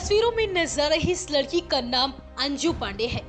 तस्वीरों में नजर आ रही इस लड़की का नाम अंजू पांडे है।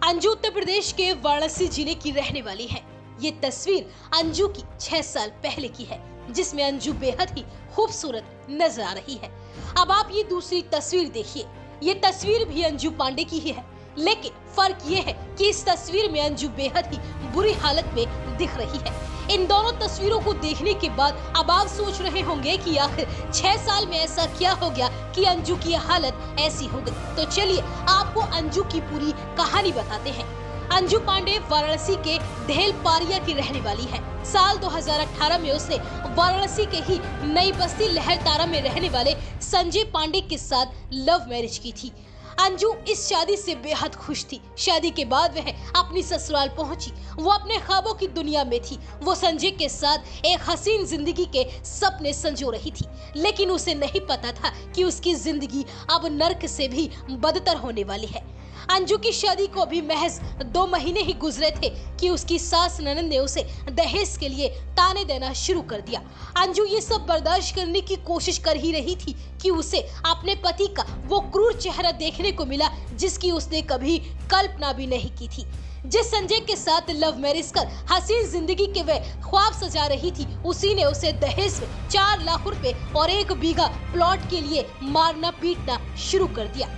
अंजू उत्तर प्रदेश के वाराणसी जिले की रहने वाली है। ये तस्वीर अंजू की 6 साल पहले की है, जिसमें अंजू बेहद ही खूबसूरत नजर आ रही है। अब आप ये दूसरी तस्वीर देखिए। ये तस्वीर भी अंजू पांडे की ही है, लेकिन फर्क ये है कि इस तस्वीर में अंजू बेहद ही बुरी हालत में दिख रही है। इन दोनों तस्वीरों को देखने के बाद अब आप सोच रहे होंगे कि आखिर 6 साल में ऐसा क्या हो गया कि अंजू की हालत ऐसी हो गई। तो चलिए आपको अंजू की पूरी कहानी बताते हैं। अंजू पांडे वाराणसी के ढेलपारिया की रहने वाली है। साल 2018 में उसने वाराणसी के ही नई बस्ती लहरतारा में रहने वाले संजय पांडे के साथ लव मैरिज की थी। अंजू इस शादी से बेहद खुश थी। शादी के बाद वह अपनी ससुराल पहुंची। वो अपने ख्वाबों की दुनिया में थी। वो संजय के साथ एक हसीन जिंदगी के सपने संजो रही थी, लेकिन उसे नहीं पता था कि उसकी जिंदगी अब नर्क से भी बदतर होने वाली है। अंजू की शादी को अभी महज 2 महीने ही गुजरे थे कि उसकी सास ननद ने उसे दहेज के लिए ताने देना शुरू कर दिया। अंजू ये सब बर्दाश्त करने की कोशिश कर ही रही थी कि उसे अपने पति का वो क्रूर चेहरा देखने को मिला, जिसकी उसने कभी कल्पना भी नहीं की थी। जिस संजय के साथ लव मैरिज कर हसीन जिंदगी के वह ख्वाब सजा रही थी, उसी ने उसे दहेज में 4 लाख रुपए और 1 बीघा प्लॉट के लिए मारना पीटना शुरू कर दिया।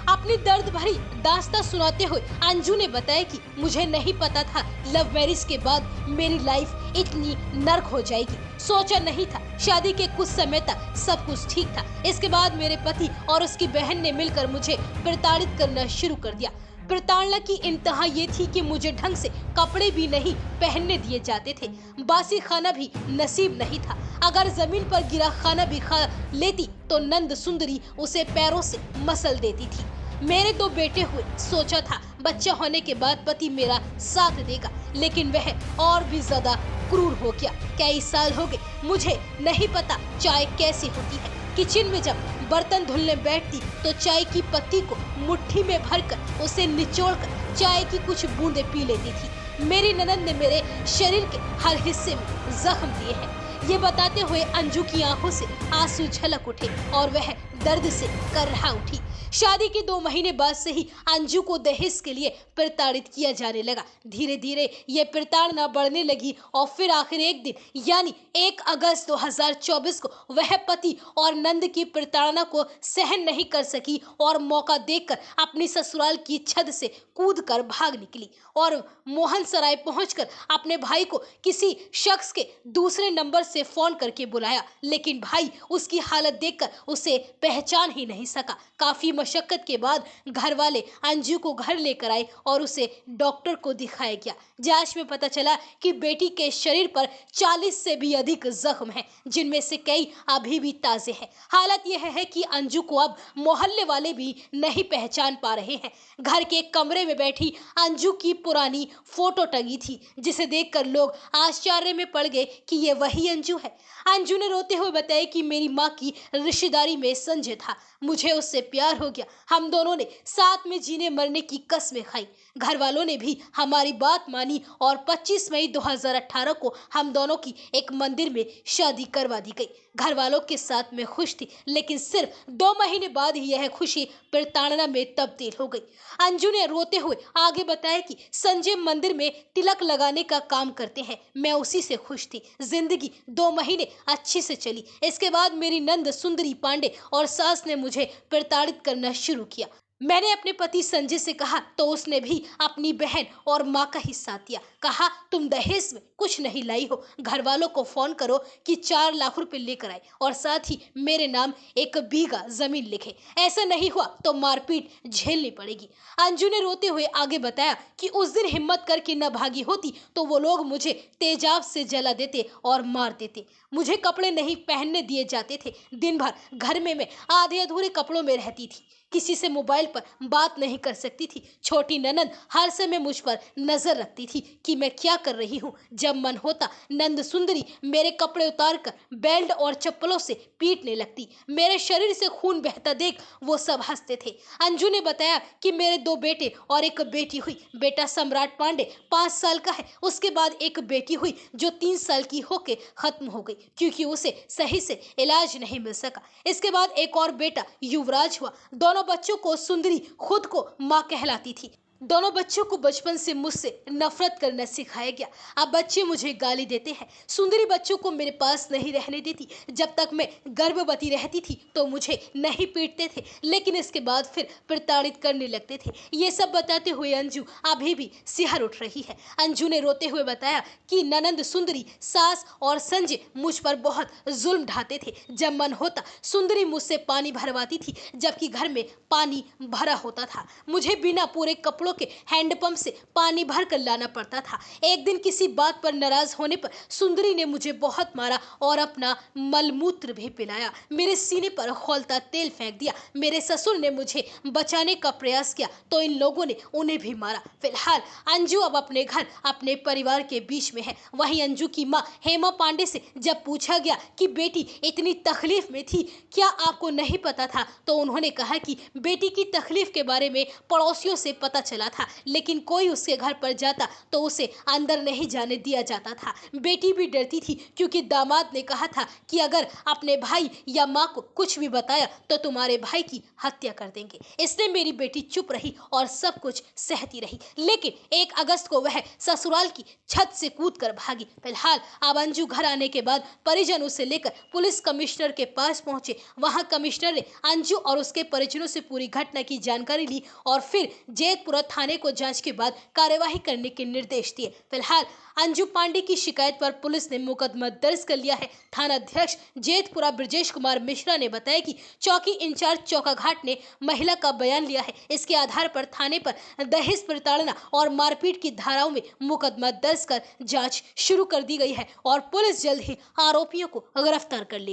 अपनी दर्द भरी दास्तां सुनाते हुए अंजू ने बताया कि मुझे नहीं पता था लव मैरिज के बाद मेरी लाइफ इतनी नर्क हो जाएगी। सोचा नहीं था। शादी के कुछ समय तक सब कुछ ठीक था। इसके बाद मेरे पति और उसकी बहन ने मिलकर मुझे प्रताड़ित करना शुरू कर दिया। प्रताड़ना की इंतहा ये थी कि मुझे ढंग से कपड़े भी नहीं पहनने दिए जाते थे। बासी खाना भी नसीब नहीं था। अगर जमीन पर गिरा खाना भी खा लेती तो नंद सुंदरी उसे पैरों से मसल देती थी। मेरे 2 बेटे हुए। सोचा था बच्चा होने के बाद पति मेरा साथ देगा, लेकिन वह और भी ज्यादा क्रूर हो गया। कई साल हो गए, मुझे नहीं पता चाय कैसी होती है। किचन में जब बर्तन धुलने बैठती तो चाय की पत्ती को मुट्ठी में भरकर उसे निचोड़कर चाय की कुछ बूंदें पी लेती थी। मेरी ननद ने मेरे शरीर के हर हिस्से में जख्म दिए हैं। ये बताते हुए अंजू की आंखों से आंसू झलक उठे और वह दर्द से कर्रा उठी। शादी के 2 महीने बाद से ही अंजू को दहेज के लिए प्रताड़ित किया जाने लगा। धीरे धीरे ये प्रताड़ना बढ़ने लगी और फिर आखिर एक दिन यानी 1 अगस्त 2024 को वह पति और नंद की प्रताड़ना को सहन नहीं कर सकी और मौका देखकर अपनी ससुराल की छत से कूदकर भाग निकली और मोहन सराय पहुंचकर अपने भाई को किसी शख्स के दूसरे नंबर से फोन करके बुलाया, लेकिन भाई उसकी हालत देखकर उसे पहचान ही नहीं सका। काफी मशक्कत के बाद घर वाले अंजू को घर लेकर आए और उसे डॉक्टर को दिखाया गया। जांच में पता चला कि बेटी के शरीर पर 40 से भी अधिक जख्म हैं, जिनमें से कई अभी भी ताजे हैं। हालत यह है कि अंजू को अब मोहल्ले वाले भी नहीं पहचान पा रहे हैं। घर के कमरे में बैठी अंजू की पुरानी फोटो टंगी थी, जिसे देखकर लोग आश्चर्य में पड़ गए कि ये वही अंजू है। अंजू ने रोते हुए बताया कि मेरी माँ की रिश्तेदारी में संजय था, मुझे उससे प्यार हो गया। हम दोनों ने साथ में जीने मरने की कस्में खाई। घर वालों ने भी हमारी बात मानी और 25 मई 2018 को हम दोनों की एक मंदिर में शादी करवा दी गई। घर वालों के साथ मैं खुश थी, लेकिन सिर्फ 2 महीने बाद ही यह खुशी प्रताड़ना में तब्दील हो गई। अंजू ने रोते हुए आगे बताया कि संजय मंदिर में तिलक लगाने का काम करते हैं, मैं उसी से खुश थी। जिंदगी 2 महीने अच्छे से चली। इसके बाद मेरी नंद सुंदरी पांडे और सास ने मुझे प्रताड़ित करना शुरू किया। मैंने अपने पति संजय से कहा तो उसने भी अपनी बहन और माँ का ही साथ दिया। कहा तुम दहेज में कुछ नहीं लाई हो, घर वालों को फोन करो कि 4 लाख रुपए लेकर आए और साथ ही मेरे नाम 1 बीघा जमीन लिखे। ऐसा नहीं हुआ तो मारपीट झेलनी पड़ेगी। अंजू ने रोते हुए आगे बताया कि उस दिन हिम्मत करके न भागी होती तो वो लोग मुझे तेजाब से जला देते और मार देते। मुझे कपड़े नहीं पहनने दिए जाते थे। दिन भर घर में मैं आधे अधूरे कपड़ों में रहती थी। किसी से मोबाइल पर बात नहीं कर सकती थी। छोटी ननद हर समय मुझ पर नजर रखती थी कि मैं क्या कर रही हूँ। जब मन होता नंद सुंदरी मेरे कपड़े उतारकर बेल्ट और चप्पलों से पीटने लगती। मेरे शरीर से खून बहता देख वो सब हंसते थे। अंजू ने बताया कि मेरे 2 बेटे और एक बेटी हुई। बेटा सम्राट पांडे 5 साल का है। उसके बाद एक बेटी हुई जो 3 साल की होके खत्म हो गई क्योंकि उसे सही से इलाज नहीं मिल सका। इसके बाद एक और बेटा युवराज हुआ। दोनों बच्चों को सुंदरी खुद को माँ कहलाती थी। दोनों बच्चों को बचपन से मुझसे नफरत करना सिखाया गया। अब बच्चे मुझे गाली देते हैं। सुंदरी बच्चों को मेरे पास नहीं रहने देती। जब तक मैं गर्भवती रहती थी तो मुझे नहीं पीटते थे, लेकिन इसके बाद फिर प्रताड़ित करने लगते थे। ये सब बताते हुए अंजू अभी भी सिहर उठ रही है। अंजू ने रोते हुए बताया कि ननंद सुंदरी, सास और संजय मुझ पर बहुत जुल्म ढाते थे। जब मन होता सुंदरी मुझसे पानी भरवाती थी, जबकि घर में पानी भरा होता था। मुझे बिना पूरे कपड़ों के हैंडपंप से पानी भर कर लाना पड़ता था। एक दिन किसी बात पर नाराज होने पर सुंदरी ने मुझे बहुत मारा और अपना मलमूत्र भी पिलाया। मेरे सीने पर खौलता तेल फेंक दिया। मेरे ससुर ने मुझे बचाने का प्रयास किया तो इन लोगों ने उन्हें भी मारा। फिलहाल अंजू अब अपने घर अपने परिवार के बीच में है। वहीं अंजू की मां हेमा पांडे से जब पूछा गया कि बेटी इतनी तकलीफ में थी, क्या आपको नहीं पता था, तो उन्होंने कहा कि बेटी की तकलीफ के बारे में पड़ोसियों से पता चला था, लेकिन कोई उसके घर पर जाता तो उसे अंदर नहीं जाने दिया जाता था। बेटी भी डरती थी क्योंकि दामाद ने कहा था कि अगर अपने भाई या माँ को कुछ भी बताया तो तुम्हारे भाई की हत्या कर देंगे। इसलिए मेरी बेटी चुप रही और सब कुछ सहती रही, लेकिन 1 अगस्त को वह ससुराल की छत से कूदकर भागी। फिलहाल अब अंजू घर आने के बाद परिजन उसे लेकर पुलिस कमिश्नर के पास पहुंचे। वहां कमिश्नर ने अंजू और उसके परिजनों से पूरी घटना की जानकारी ली और फिर जेतपुरा थाने को जांच के बाद कार्यवाही करने के निर्देश दिए। फिलहाल अंजू पांडे की शिकायत पर पुलिस ने मुकदमा दर्ज कर लिया है। थानाध्यक्ष जेतपुरा ब्रजेश कुमार मिश्रा ने बताया कि चौकी इंचार्ज चौकाघाट ने महिला का बयान लिया है। इसके आधार पर थाने पर दहेज प्रताड़ना और मारपीट की धाराओं में मुकदमा दर्ज कर जांच शुरू कर दी गई है और पुलिस जल्द ही आरोपियों को गिरफ्तार कर लेगी।